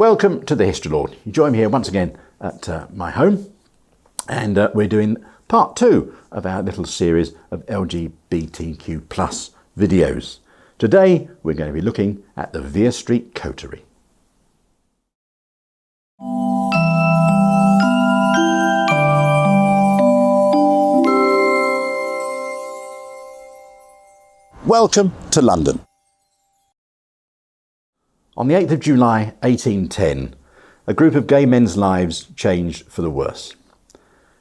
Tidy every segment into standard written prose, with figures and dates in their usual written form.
Welcome to the History Lord. You join me here once again at my home, and we're doing part 2 of our little series of LGBTQ plus videos. Today we're going to be looking at the Vere Street Coterie. Welcome to London. On the 8th of July 1810, a group of gay men's lives changed for the worse.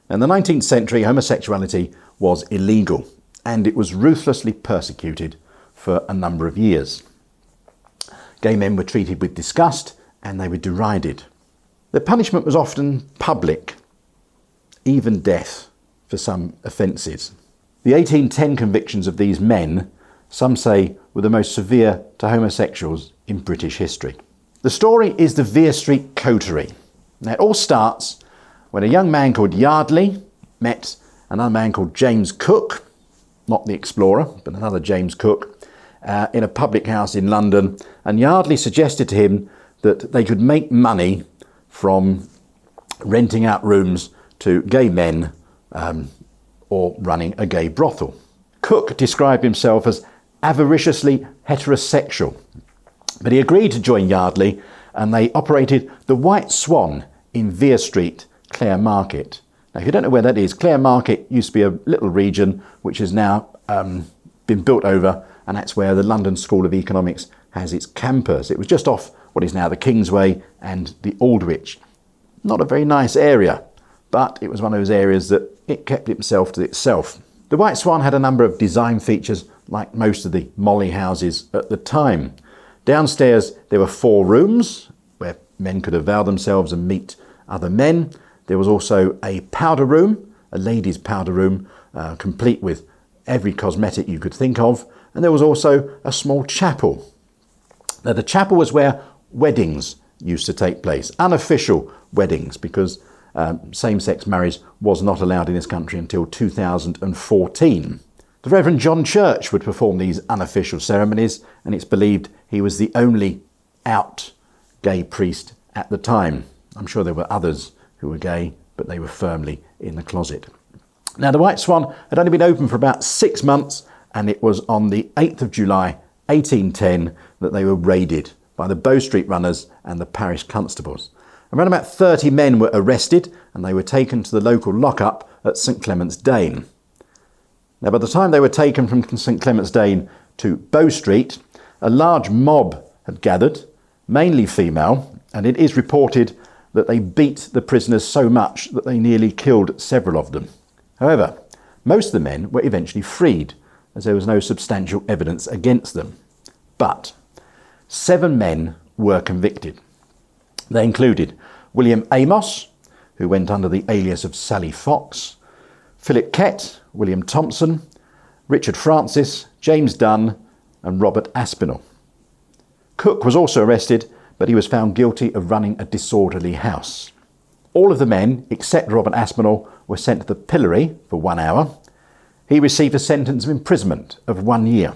In the 19th century, homosexuality was illegal and it was ruthlessly persecuted for a number of years. Gay men were treated with disgust and they were derided. The punishment was often public, even death for some offences. The 1810 convictions of these men, some say, were the most severe to homosexuals in British history. The story is the Vere Street Coterie. Now, it all starts when a young man called Yardley met another man called James Cook, not the explorer, but another James Cook, in a public house in London. And Yardley suggested to him that they could make money from renting out rooms to gay men or running a gay brothel. Cook described himself as avariciously heterosexual, but he agreed to join Yardley and they operated the White Swan in Vere Street, Clare Market. Now, if you don't know where that is, Clare Market used to be a little region which has now been built over, and that's where the London School of Economics has its campus. It was just off what is now the Kingsway and the Aldwych. Not a very nice area, but it was one of those areas that it kept itself to itself. The White Swan had a number of design features like most of the molly houses at the time. Downstairs there were 4 rooms where men could avow themselves and meet other men. There was also a powder room, a ladies' powder room, complete with every cosmetic you could think of. And there was also a small chapel. Now, the chapel was where weddings used to take place, unofficial weddings, because same-sex marriage was not allowed in this country until 2014. The Reverend John Church would perform these unofficial ceremonies, and it's believed he was the only out gay priest at the time. I'm sure there were others who were gay, but they were firmly in the closet. Now, the White Swan had only been open for about 6 months, and it was on the 8th of July 1810 that they were raided by the Bow Street runners and the parish constables. Around about 30 men were arrested, and they were taken to the local lockup at St Clement's Dane. Now, by the time they were taken from St Clement's Dane to Bow Street, a large mob had gathered, mainly female, and it is reported that they beat the prisoners so much that they nearly killed several of them. However, most of the men were eventually freed, as there was no substantial evidence against them. But 7 men were convicted. They included William Amos, who went under the alias of Sally Fox, Philip Kett, William Thompson, Richard Francis, James Dunn and Robert Aspinall. Cook was also arrested, but he was found guilty of running a disorderly house. All of the men, except Robert Aspinall, were sent to the pillory for 1 hour. He received a sentence of imprisonment of 1 year.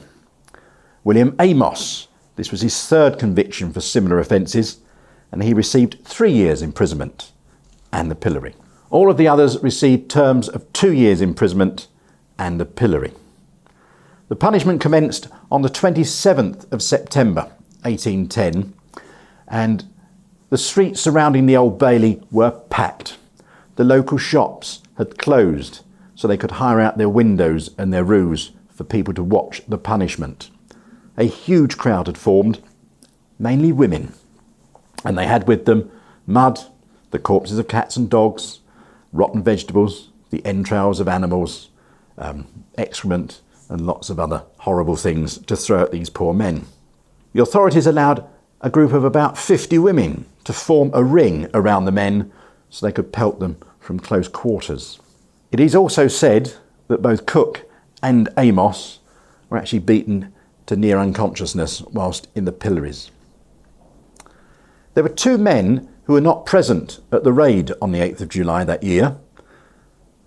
William Amos, this was his 3rd conviction for similar offences, and he received 3 years imprisonment and the pillory. All of the others received terms of 2 years imprisonment and the pillory. The punishment commenced on the 27th of September 1810, and the streets surrounding the Old Bailey were packed. The local shops had closed so they could hire out their windows and their roofs for people to watch the punishment. A huge crowd had formed, mainly women, and they had with them mud, the corpses of cats and dogs, rotten vegetables, the entrails of animals, excrement and lots of other horrible things to throw at these poor men. The authorities allowed a group of about 50 women to form a ring around the men so they could pelt them from close quarters. It is also said that both Cook and Amos were actually beaten to near unconsciousness whilst in the pillories. There were 2 men who were not present at the raid on the 8th of July that year,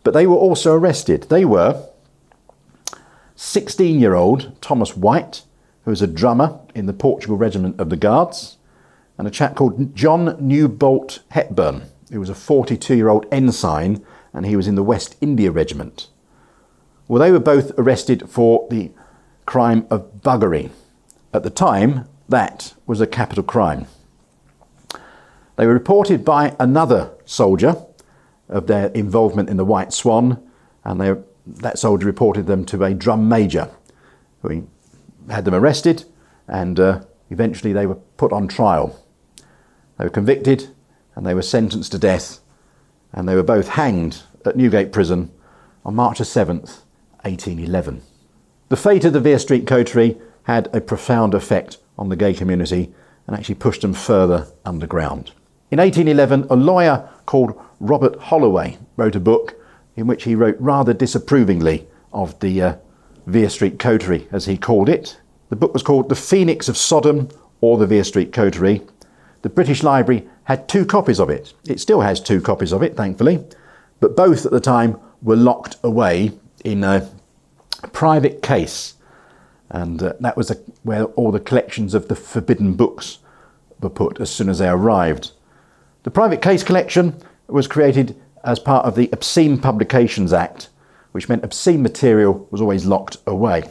but they were also arrested. They were 16-year-old Thomas White, who was a drummer in the Portugal Regiment of the Guards, and a chap called John Newbolt Hepburn, who was a 42-year-old ensign, and he was in the West India Regiment. Well, they were both arrested for the crime of buggery. At the time, that was a capital crime. They were reported by another soldier of their involvement in the White Swan, and that soldier reported them to a drum major, who had them arrested, and eventually they were put on trial. They were convicted, and they were sentenced to death, and they were both hanged at Newgate Prison on March 7th, 1811. The fate of the Vere Street Coterie had a profound effect on the gay community and actually pushed them further underground. In 1811, a lawyer called Robert Holloway wrote a book in which he wrote rather disapprovingly of the Vere Street Coterie, as he called it. The book was called The Phoenix of Sodom, or the Vere Street Coterie. The British Library had 2 copies of it. It still has 2 copies of it, thankfully, but both at the time were locked away in a private case, and that was where all the collections of the forbidden books were put as soon as they arrived. The private case collection was created as part of the Obscene Publications Act, which meant obscene material was always locked away.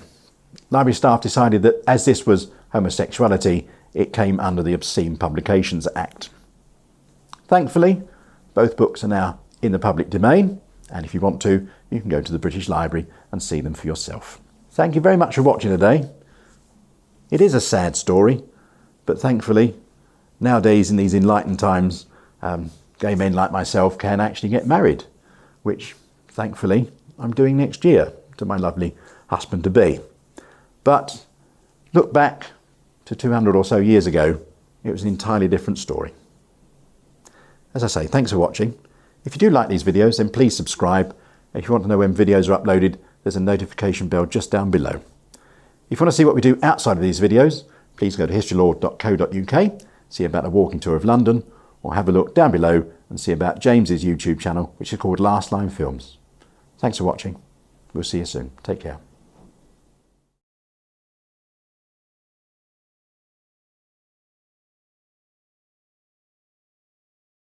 Library staff decided that as this was homosexuality, it came under the Obscene Publications Act. Thankfully, both books are now in the public domain, and if you want to, you can go to the British Library and see them for yourself. Thank you very much for watching today. It is a sad story, but thankfully, nowadays in these enlightened times, gay men like myself can actually get married, which thankfully I'm doing next year to my lovely husband-to-be. But look back to 200 or so years ago, it was an entirely different story. As I say, thanks for watching. If you do like these videos, then please subscribe. If you want to know when videos are uploaded, there's a notification bell just down below. If you want to see what we do outside of these videos, please go to historylord.co.uk, see about a walking tour of London, or have a look down below and see about James's YouTube channel, which is called Last Line Films. Thanks for watching. We'll see you soon. Take care.